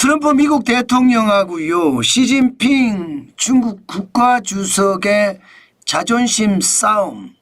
트럼프 미국 대통령하고요, 시진핑 중국 국가주석의 자존심 싸움,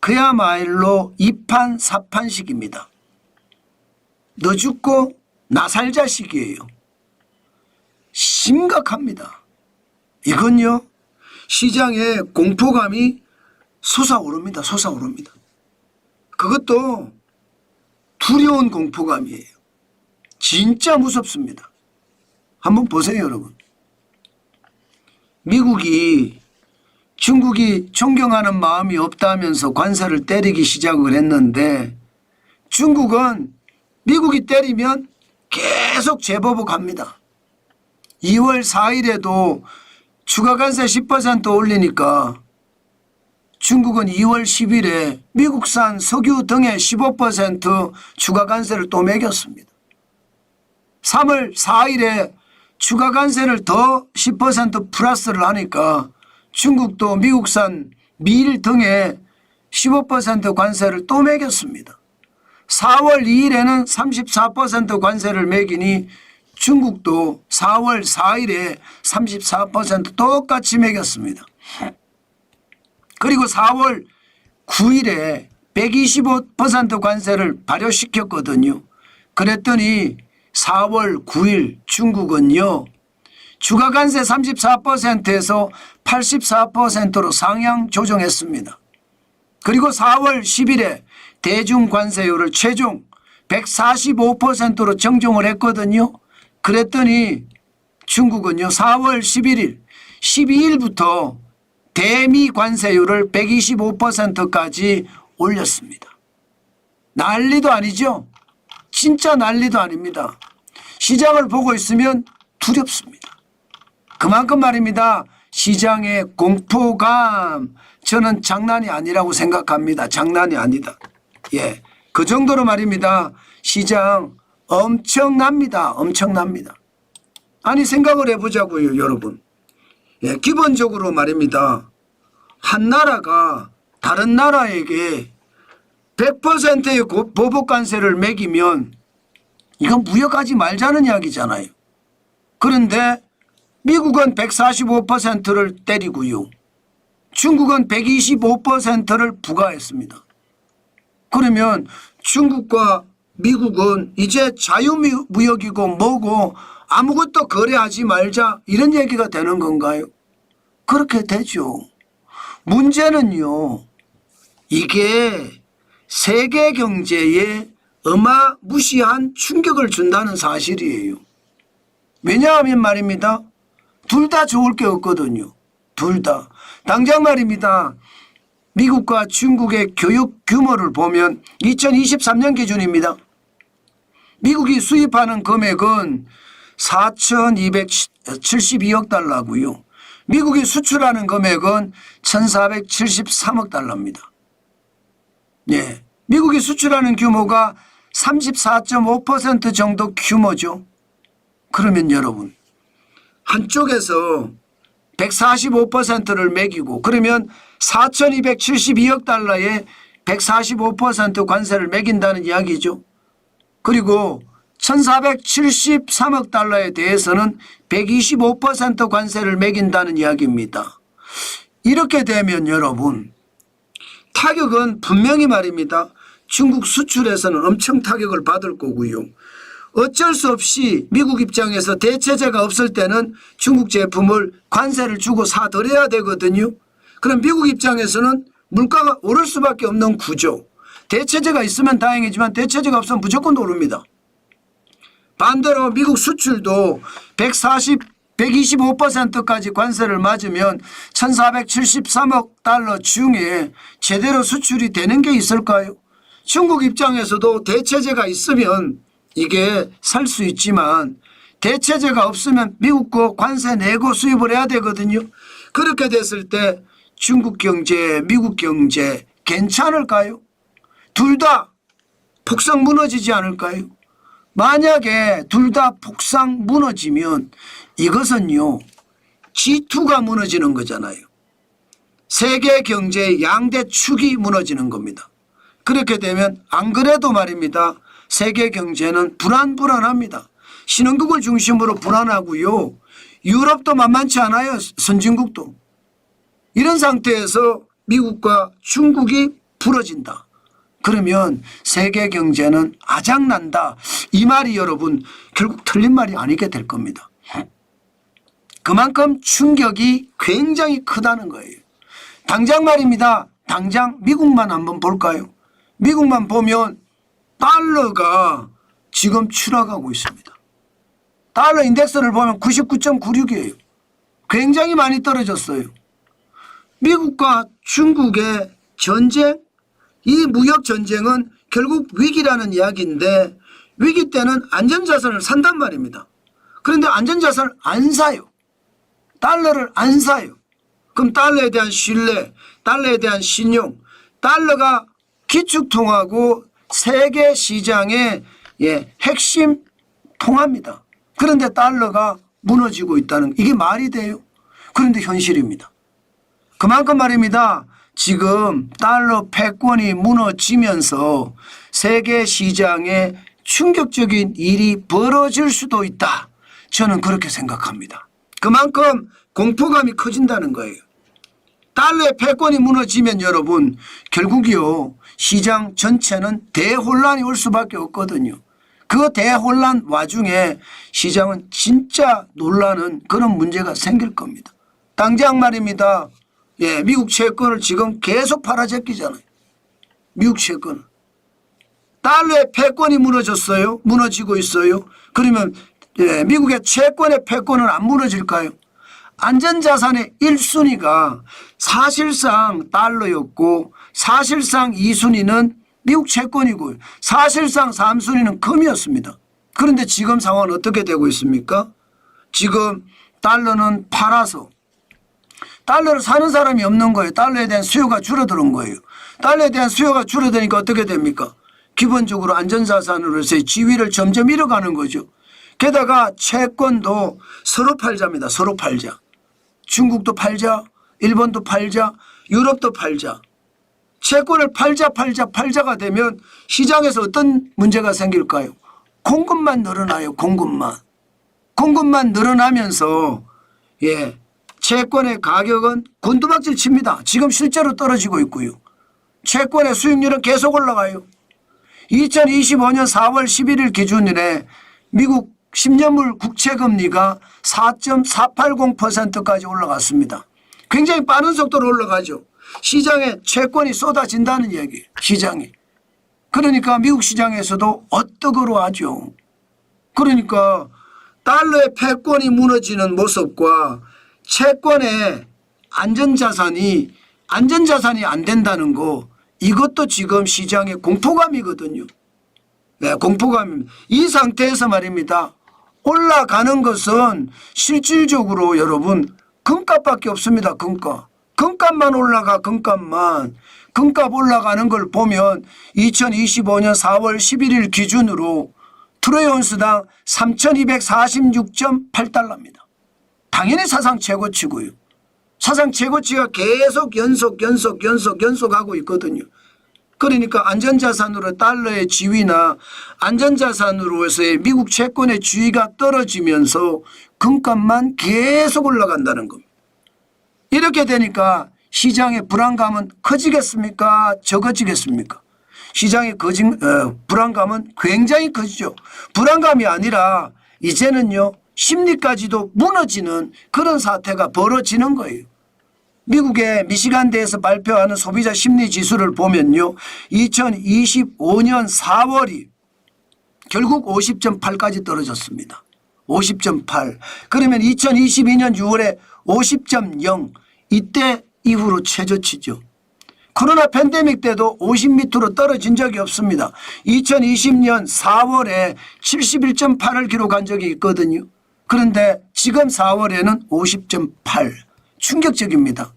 그야말로 이판사판식입니다. 너 죽고 나 살자식이에요. 심각합니다. 이건요, 시장에 공포감이 솟아오릅니다. 솟아오릅니다. 그것도 두려운 공포감이에요. 진짜 무섭습니다. 한번 보세요, 여러분. 미국이 중국이 존경하는 마음이 없다면서 관세를 때리기 시작을 했는데, 중국은 미국이 때리면 계속 재보복합니다. 2월 4일에도 추가 관세 10% 올리니까 중국은 2월 10일에 미국산 석유 등의 15% 추가 관세를 또 매겼습니다. 3월 4일에 추가 관세를 더 10% 플러스를 하니까 중국도 미국산 밀 등의 15% 관세를 또 매겼습니다. 4월 2일에는 34% 관세를 매기니 중국도 4월 4일에 34% 똑같이 매겼습니다. 그리고 4월 9일에 125% 관세를 발효시켰거든요. 그랬더니 4월 9일 중국은요, 추가 관세 34%에서 84%로 상향 조정했습니다. 그리고 4월 10일에 대중 관세율을 최종 145%로 정정을 했거든요. 그랬더니 중국은요, 4월 11일, 12일부터 대미 관세율을 125%까지 올렸습니다. 난리도 아니죠? 진짜 난리도 아닙니다. 시장을 보고 있으면 두렵습니다. 그만큼 말입니다. 시장의 공포감, 저는 장난이 아니라고 생각합니다. 장난이 아니다. 예, 그 정도로 말입니다. 시장 엄청납니다. 엄청납니다. 아니, 생각을 해보자고요, 여러분. 예, 기본적으로 말입니다. 한 나라가 다른 나라에게 100%의 보복관세를 매기면 이건 무역하지 말자는 이야기잖아요. 그런데 미국은 145%를 때리고요, 중국은 125%를 부과했습니다. 그러면 중국과 미국은 이제 자유무역이고 뭐고 아무것도 거래하지 말자, 이런 얘기가 되는 건가요? 그렇게 되죠. 문제는요, 이게 세계 경제에 어마무시한 충격을 준다는 사실이에요. 왜냐하면 말입니다, 둘 다 좋을 게 없거든요. 둘 다. 당장 말입니다, 미국과 중국의 교육 규모를 보면 2023년 기준입니다. 미국이 수입하는 금액은 4,272억 달러고요. 미국이 수출하는 금액은 1,473억 달러입니다. 예, 미국이 수출하는 규모가 34.5% 정도 규모죠. 그러면 여러분, 한쪽에서 145%를 매기고, 그러면 4,272억 달러에 145% 관세를 매긴다는 이야기죠. 그리고 1,473억 달러에 대해서는 125% 관세를 매긴다는 이야기입니다. 이렇게 되면 여러분, 타격은 분명히 말입니다, 중국 수출에서는 엄청 타격을 받을 거고요. 어쩔 수 없이 미국 입장에서 대체제가 없을 때는 중국 제품을 관세를 주고 사들여야 되거든요. 그럼 미국 입장에서는 물가가 오를 수밖에 없는 구조. 대체제가 있으면 다행이지만 대체제가 없으면 무조건 오릅니다. 반대로 미국 수출도 125%까지 관세를 맞으면 1,473억 달러 중에 제대로 수출이 되는 게 있을까요? 중국 입장에서도 대체제가 있으면 이게 살 수 있지만 대체제가 없으면 미국 거 관세 내고 수입을 해야 되거든요. 그렇게 됐을 때 중국 경제, 미국 경제 괜찮을까요? 둘 다 폭삭 무너지지 않을까요? 만약에 둘 다 폭삭 무너지면 이것은요, G2가 무너지는 거잖아요. 세계 경제의 양대 축이 무너지는 겁니다. 그렇게 되면 안 그래도 말입니다, 세계 경제는 불안합니다. 신흥국을 중심으로 불안하고요. 유럽도 만만치 않아요. 선진국도. 이런 상태에서 미국과 중국이 부러진다. 그러면 세계 경제는 아작난다. 이 말이 여러분 결국 틀린 말이 아니게 될 겁니다. 그만큼 충격이 굉장히 크다는 거예요. 당장 말입니다. 당장 미국만 한번 볼까요? 미국만 보면 달러가 지금 추락하고 있습니다. 달러 인덱스를 보면 99.96이에요. 굉장히 많이 떨어졌어요. 미국과 중국의 전쟁, 이 무역 전쟁은 결국 위기라는 이야기인데 위기 때는 안전자산을 산단 말입니다. 그런데 안전자산을 안 사요. 달러를 안 사요. 그럼 달러에 대한 신뢰, 달러에 대한 신용, 달러가 기축통화고 세계 시장의 핵심 통화입니다. 그런데 달러가 무너지고 있다는 이게 말이 돼요? 그런데 현실입니다. 그만큼 말입니다. 지금 달러 패권이 무너지면서 세계 시장에 충격적인 일이 벌어질 수도 있다. 저는 그렇게 생각합니다. 그만큼 공포감이 커진다는 거예요. 달러의 패권이 무너지면 여러분 결국이요 시장 전체는 대혼란이 올 수밖에 없거든요. 그 대혼란 와중에 시장은 진짜 놀라는 그런 문제가 생길 겁니다. 당장 말입니다. 미국 채권을 지금 계속 팔아제끼잖아요. 미국 채권을. 달러의 패권이 무너졌어요. 무너지고 있어요. 그러면 미국의 채권의 패권은 안 무너질까요? 안전자산의 1순위가 사실상 달러였고 사실상 2순위는 미국 채권이고 사실상 3순위는 금이었습니다. 그런데 지금 상황은 어떻게 되고 있습니까? 지금 달러는 팔아서 달러를 사는 사람이 없는 거예요. 달러에 대한 수요가 줄어드는 거예요. 달러에 대한 수요가 줄어드니까 어떻게 됩니까? 기본적으로 안전자산으로서의 지위를 점점 잃어가는 거죠. 게다가 채권도 서로 팔자입니다. 서로 팔자. 중국도 팔자, 일본도 팔자, 유럽도 팔자. 채권을 팔자가 되면 시장에서 어떤 문제가 생길까요? 공급만 늘어나요. 공급만 늘어나면서 채권의 가격은 곤두박질 칩니다. 지금 실제로 떨어지고 있고요. 채권의 수익률은 계속 올라가요. 2025년 4월 11일 기준일에 미국 10년물 국채금리가 4.480%까지 올라갔습니다. 굉장히 빠른 속도로 올라가죠. 시장에 채권이 쏟아진다는 얘기예요. 시장에. 그러니까 미국 시장에서도 어떡으로 하죠. 그러니까 달러의 패권이 무너지는 모습과 채권의 안전자산이 안 된다는 거 이것도 지금 시장의 공포감이거든요. 공포감입니다. 이 상태에서 말입니다. 올라가는 것은 실질적으로 여러분 금값밖에 없습니다. 금값만 올라가 금값 올라가는 걸 보면 2025년 4월 11일 기준으로 트로이 온스당 3,246.8달러입니다. 당연히 사상 최고치고요. 사상 최고치가 계속 연속하고 있거든요. 그러니까 안전자산으로 달러의 지위나 안전자산으로서의 미국 채권의 지위가 떨어지면서 금값만 계속 올라간다는 겁니다. 이렇게 되니까 시장의 불안감은 커지겠습니까? 적어지겠습니까? 시장의 불안감은 굉장히 커지죠. 불안감이 아니라 이제는요 심리까지도 무너지는 그런 사태가 벌어지는 거예요. 미국의 미시간대에서 발표하는 소비자 심리 지수를 보면요. 2025년 4월이 결국 50.8까지 떨어졌습니다. 50.8. 그러면 2022년 6월에 50.0 이때 이후로 최저치죠. 코로나 팬데믹 때도 50 밑으로 떨어진 적이 없습니다. 2020년 4월에 71.8을 기록한 적이 있거든요. 그런데 지금 4월에는 50.8. 충격적입니다.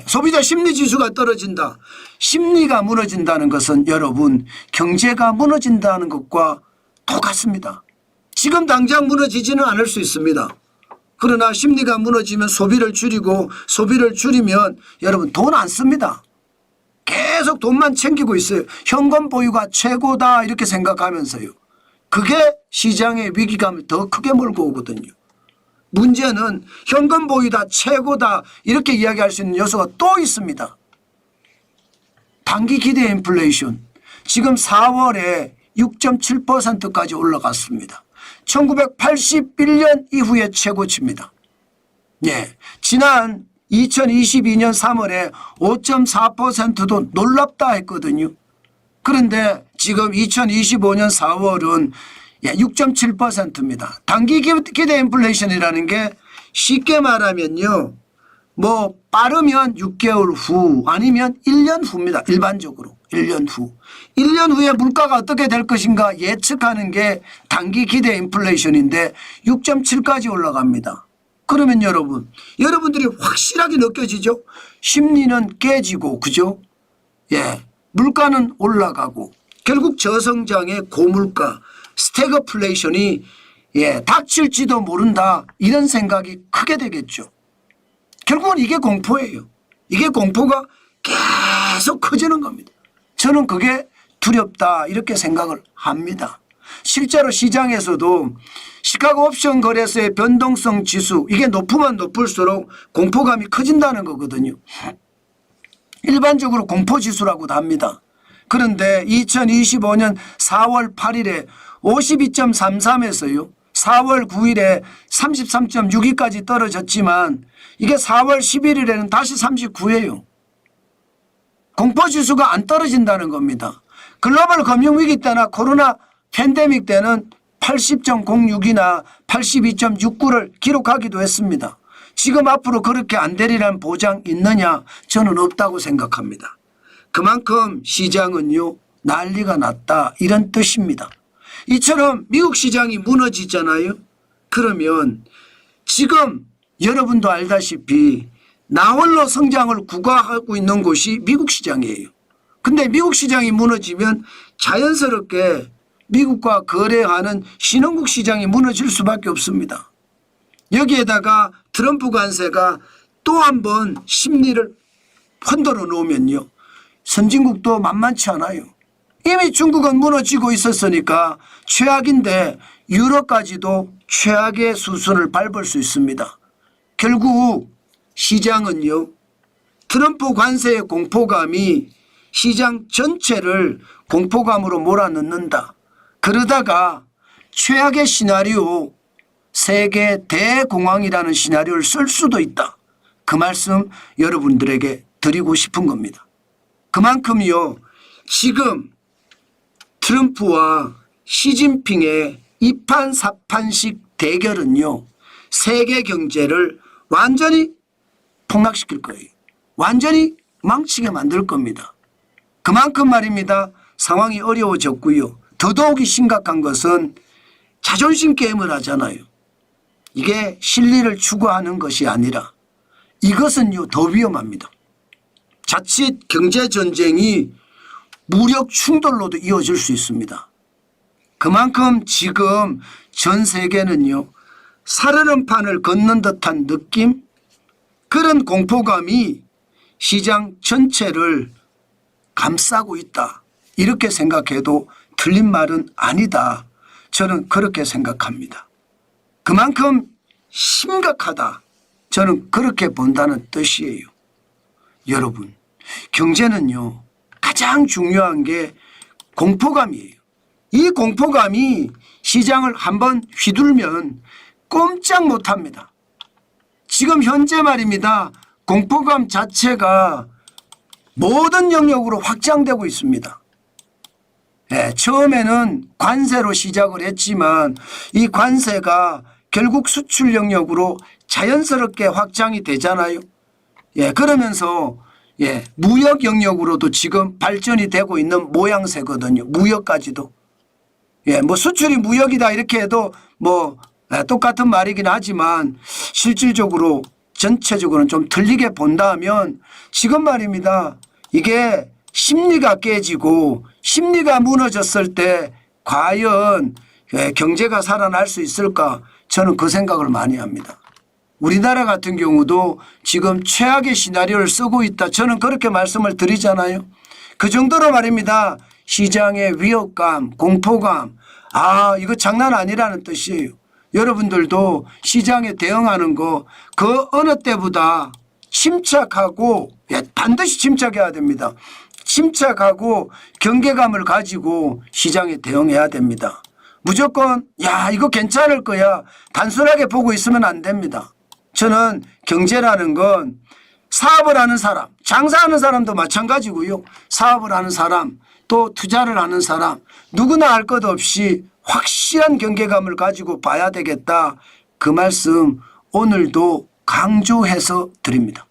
소비자 심리지수가 떨어진다. 심리가 무너진다는 것은 여러분 경제가 무너진다는 것과 똑같습니다. 지금 당장 무너지지는 않을 수 있습니다. 그러나 심리가 무너지면 소비를 줄이면 여러분 돈 안 씁니다. 계속 돈만 챙기고 있어요. 현금 보유가 최고다 이렇게 생각하면서요. 그게 시장의 위기감을 더 크게 몰고 오거든요. 문제는 현금 보유다 최고다 이렇게 이야기할 수 있는 요소가 또 있습니다. 단기 기대 인플레이션 지금 4월에 6.7%까지 올라갔습니다. 1981년 이후의 최고치입니다. 예, 지난 2022년 3월에 5.4%도 놀랍다 했거든요. 그런데 지금 2025년 4월은 6.7%입니다. 단기 기대 인플레이션이라는 게 쉽게 말하면요. 뭐 빠르면 6개월 후 아니면 1년 후입니다. 일반적으로 1년 후. 1년 후에 물가가 어떻게 될 것인가 예측하는 게 단기 기대 인플레이션인데 6.7까지 올라갑니다. 그러면 여러분들이 확실하게 느껴지죠? 심리는 깨지고 그죠? 예, 물가는 올라가고 결국 저성장의 고물가 스태그플레이션이 닥칠지도 모른다 이런 생각이 크게 되겠죠. 결국은 이게 공포예요. 이게 공포가 계속 커지는 겁니다. 저는 그게 두렵다 이렇게 생각을 합니다. 실제로 시장에서도 시카고 옵션 거래소의 변동성 지수 이게 높으면 높을수록 공포감이 커진다는 거거든요. 일반적으로 공포지수라고도 합니다. 그런데 2025년 4월 8일에 52.33에서요. 4월 9일에 33.62까지 떨어졌지만 이게 4월 11일에는 다시 39예요. 공포지수가 안 떨어진다는 겁니다. 글로벌 금융위기 때나 코로나 팬데믹 때는 80.06이나 82.69를 기록하기도 했습니다. 지금 앞으로 그렇게 안 되리라는 보장 있느냐? 저는 없다고 생각합니다. 그만큼 시장은요 난리가 났다 이런 뜻입니다. 이처럼 미국 시장이 무너지잖아요. 그러면 지금 여러분도 알다시피 나홀로 성장을 구가하고 있는 곳이 미국 시장이에요. 근데 미국 시장이 무너지면 자연스럽게 미국과 거래하는 신흥국 시장이 무너질 수밖에 없습니다. 여기에다가 트럼프 관세가 또 한 번 심리를 흔들어 놓으면요. 선진국도 만만치 않아요. 이미 중국은 무너지고 있었으니까 최악인데 유럽까지도 최악의 수순을 밟을 수 있습니다. 결국 시장은요. 트럼프 관세의 공포감이 시장 전체를 공포감으로 몰아넣는다. 그러다가 최악의 시나리오 세계 대공황이라는 시나리오를 쓸 수도 있다. 그 말씀 여러분들에게 드리고 싶은 겁니다. 그만큼요. 지금 트럼프와 시진핑의 이판사판식 대결은요. 세계 경제를 완전히 폭락시킬 거예요. 완전히 망치게 만들 겁니다. 그만큼 말입니다. 상황이 어려워졌고요. 더더욱이 심각한 것은 자존심 게임을 하잖아요. 이게 실리를 추구하는 것이 아니라 이것은요 더 위험합니다. 자칫 경제전쟁이 무력 충돌로도 이어질 수 있습니다. 그만큼 지금 전 세계는요 살얼음판을 걷는 듯한 느낌 그런 공포감이 시장 전체를 감싸고 있다. 이렇게 생각해도 틀린 말은 아니다. 저는 그렇게 생각합니다. 그만큼 심각하다. 저는 그렇게 본다는 뜻이에요. 여러분, 경제는요 가장 중요한 게 공포감이에요. 이 공포감이 시장을 한번 휘둘면 꼼짝 못합니다. 지금 현재 말입니다. 공포감 자체가 모든 영역으로 확장되고 있습니다. 처음에는 관세로 시작을 했지만 이 관세가 결국 수출 영역으로 자연스럽게 확장이 되잖아요. 그러면서 무역 영역으로도 지금 발전이 되고 있는 모양새거든요. 무역까지도. 뭐 수출이 무역이다 이렇게 해도 뭐 똑같은 말이긴 하지만 실질적으로 전체적으로는 좀 틀리게 본다면 지금 말입니다. 이게 심리가 깨지고 심리가 무너졌을 때 과연 경제가 살아날 수 있을까? 저는 그 생각을 많이 합니다. 우리나라 같은 경우도 지금 최악의 시나리오를 쓰고 있다. 저는 그렇게 말씀을 드리잖아요. 그 정도로 말입니다. 시장의 위협감, 공포감 이거 장난 아니라는 뜻이에요. 여러분들도 시장에 대응하는 거 그 어느 때보다 침착하고 반드시 침착해야 됩니다. 침착하고 경계감을 가지고 시장에 대응해야 됩니다. 무조건 이거 괜찮을 거야 단순하게 보고 있으면 안 됩니다. 저는 경제라는 건 사업을 하는 사람, 장사하는 사람도 마찬가지고요. 사업을 하는 사람, 또 투자를 하는 사람 누구나 알 것 없이 확실한 경계감을 가지고 봐야 되겠다. 그 말씀 오늘도 강조해서 드립니다.